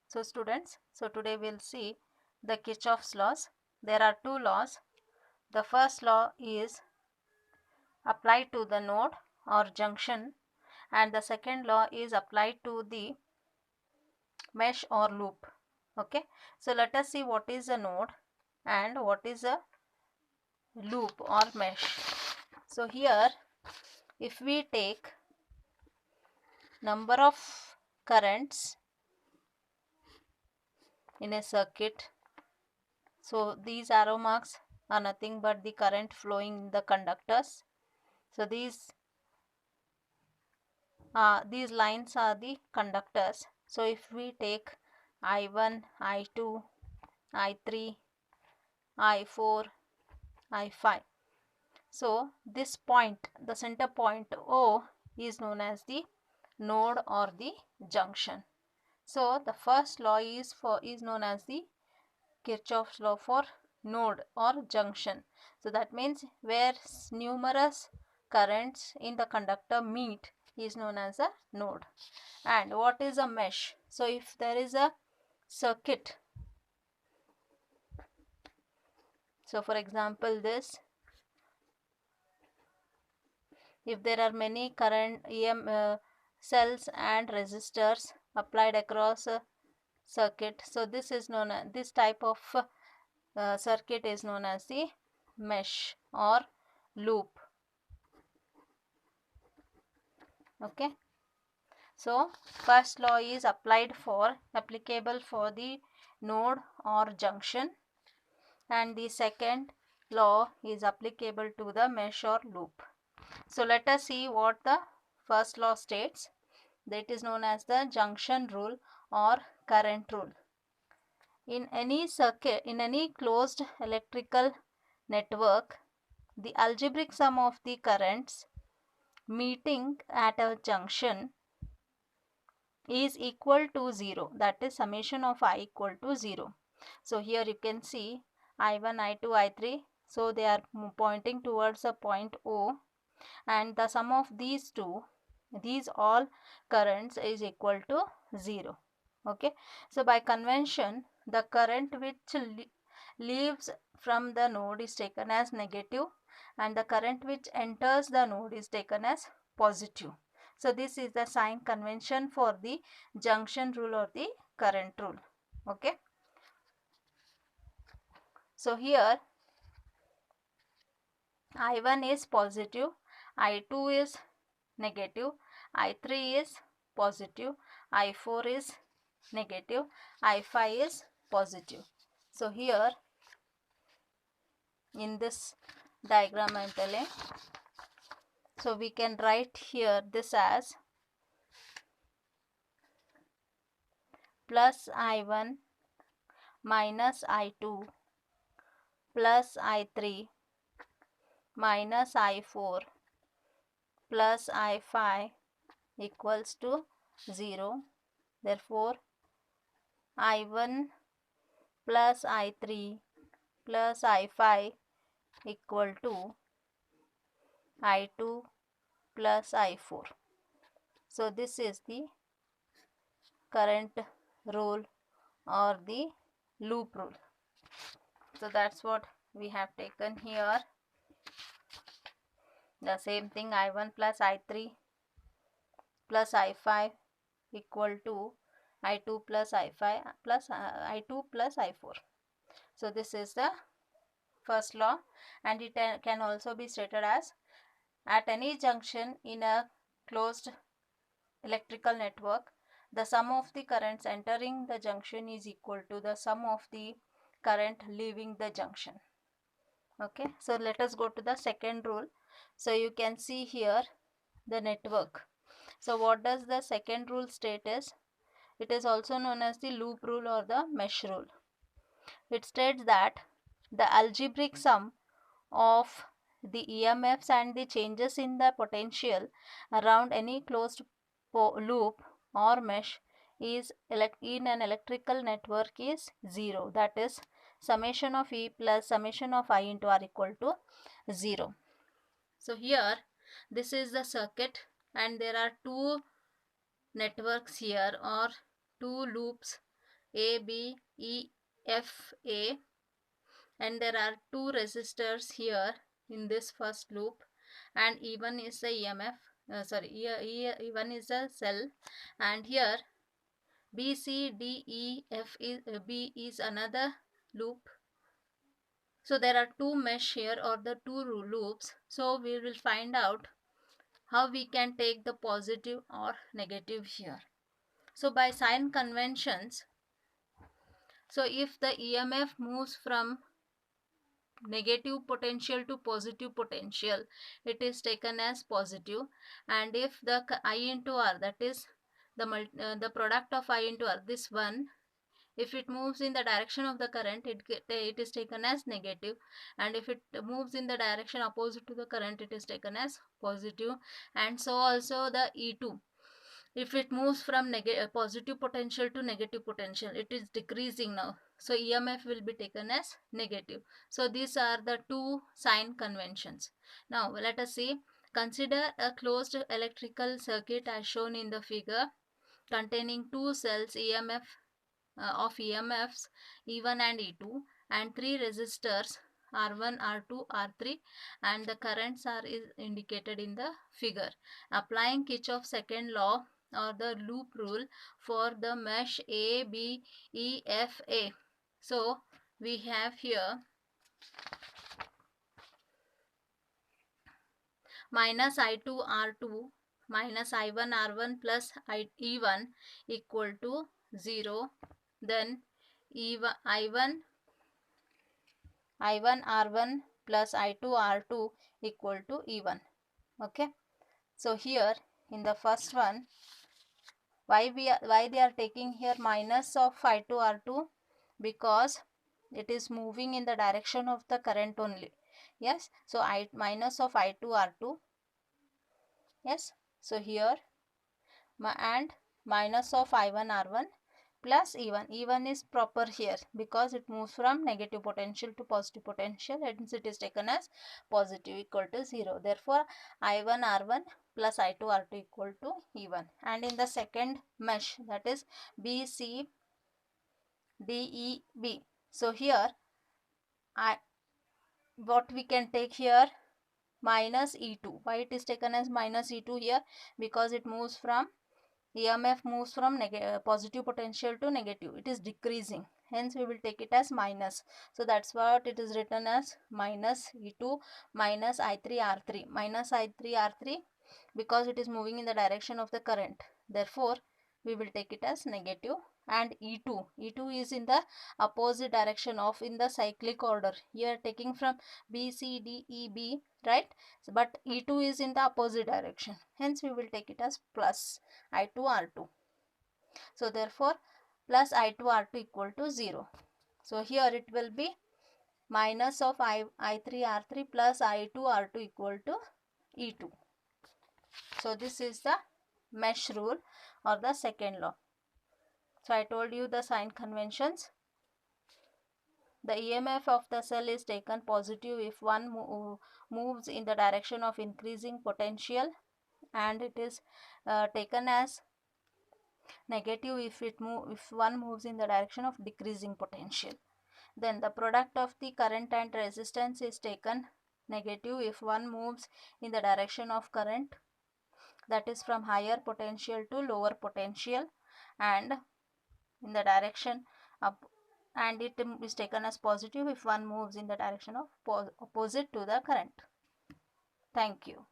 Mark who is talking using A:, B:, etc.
A: So students, today we'll see the Kirchhoff's laws. There are two laws. The first law is applied to the node or junction, and the second law is applied to the mesh or loop. Okay, so let us see what is a node and what is a loop or mesh. So here, if we take number of currents in a circuit, so these arrow marks are nothing but the current flowing in the conductors. So these lines are the conductors. So if we take I1, I2, I3, I4, I5, so this point, the center point O, is known as the node or the junction. So the first law is known as the Kirchhoff's law for node or junction. So that means where numerous currents in the conductor meet is known as a node. And what is a mesh? So if there is a circuit, so for example this, if there are many current cells and resistors applied across a circuit, so this is known as, this type of circuit is known as the mesh or loop. Okay, so first law is applicable for the node or junction, and the second law is applicable to the mesh or loop. So let us see what the first law states. That is known as the junction rule or current rule. In any circuit, in any closed electrical network, the algebraic sum of the currents meeting at a junction is equal to 0. That is summation of I equal to 0. So here you can see I1, I2, I3. So they are pointing towards a point O, and the sum of these all currents is equal to 0. Okay, so by convention the current which leaves from the node is taken as negative, and the current which enters the node is taken as positive. So this is the sign convention for the junction rule or the current rule. Okay, so here I1 is positive, I2 is negative, I3 is positive, I4 is negative, I5 is positive. So here in this diagram I am telling, so we can write here this as plus I1 minus I2 plus I3 minus I4 plus I5 equals to 0. Therefore I1 plus I3 plus I5 equal to I2 plus I4. So this is the current rule or the loop rule. So that's what we have taken here. The same thing, I1 plus I3 plus I5 equal to I2 plus I5 plus I2 plus I4. So this is the first law, and it can also be stated as at any junction in a closed electrical network, the sum of the currents entering the junction is equal to the sum of the current leaving the junction. Okay, so let us go to the second rule. So you can see here the network. So what does the second rule state is? It is also known as the loop rule or the mesh rule. It states that the algebraic sum of the EMFs and the changes in the potential around any closed loop or mesh is in an electrical network is 0. That is summation of E plus summation of I into R equal to 0. So here this is the circuit, and there are two networks here or two loops A, B, E, F, A, and there are two resistors here in this first loop, and E1 is the EMF, E1 is a cell, and here B, C, D, E, F is B is another loop. So there are two mesh here, or the two loops. So we will find out how we can take the positive or negative here. So by sign conventions, so if the EMF moves from negative potential to positive potential, it is taken as positive. And if the I into R, that is the product of I into R, this one, if it moves in the direction of the current, it is taken as negative, and if it moves in the direction opposite to the current, it is taken as positive. And so also the E2, if it moves from positive potential to negative potential, it is decreasing now, so EMF will be taken as negative. So these are the two sign conventions. Now let us see. Consider a closed electrical circuit as shown in the figure, containing two cells of EMFs E1 and E2, and three resistors R1, R2, R3, and the currents are indicated in the figure. Applying Kirchhoff's second law or the loop rule for the mesh A, B, E, F, A. So we have here minus I2 R2 minus I1 R1 plus E1 equal to 0. Then I1 R1 plus I2 R2 equal to E1. Okay. So here in the first one, why they are taking here minus of I2 R2? Because it is moving in the direction of the current only. Yes. So minus of I2 R2. Yes. So here and minus of I1 R1 plus E1. E1 is proper here because it moves from negative potential to positive potential, hence it is taken as positive, equal to 0. Therefore, I1 R1 plus I2 R2 equal to E1. And in the second mesh, that is B, C, D, E, B. So here, what we can take here, minus E2. Why it is taken as minus E2 here? Because it moves from EMF moves from positive potential to negative. It is decreasing. Hence, we will take it as minus. So, that's what it is written as minus E2 minus I3 R3. Minus I3 R3 because it is moving in the direction of the current. Therefore, we will take it as negative. And E2. E2 is in the opposite direction of in the cyclic order. You are taking from B, C, D, E, B, right? But E2 is in the opposite direction. Hence, we will take it as plus I2 R2. So, therefore, plus I2 R2 equal to 0. So, here it will be minus of I3 R3 plus I2 R2 equal to E2. So, this is the mesh rule or the second law. So, I told you the sign conventions. The EMF of the cell is taken positive if one moves in the direction of increasing potential, and it is taken as negative if one moves in the direction of decreasing potential. Then the product of the current and resistance is taken negative if one moves in the direction of current, that is from higher potential to lower potential, and in the direction up, and it is taken as positive if one moves in the direction of opposite to the current. Thank you.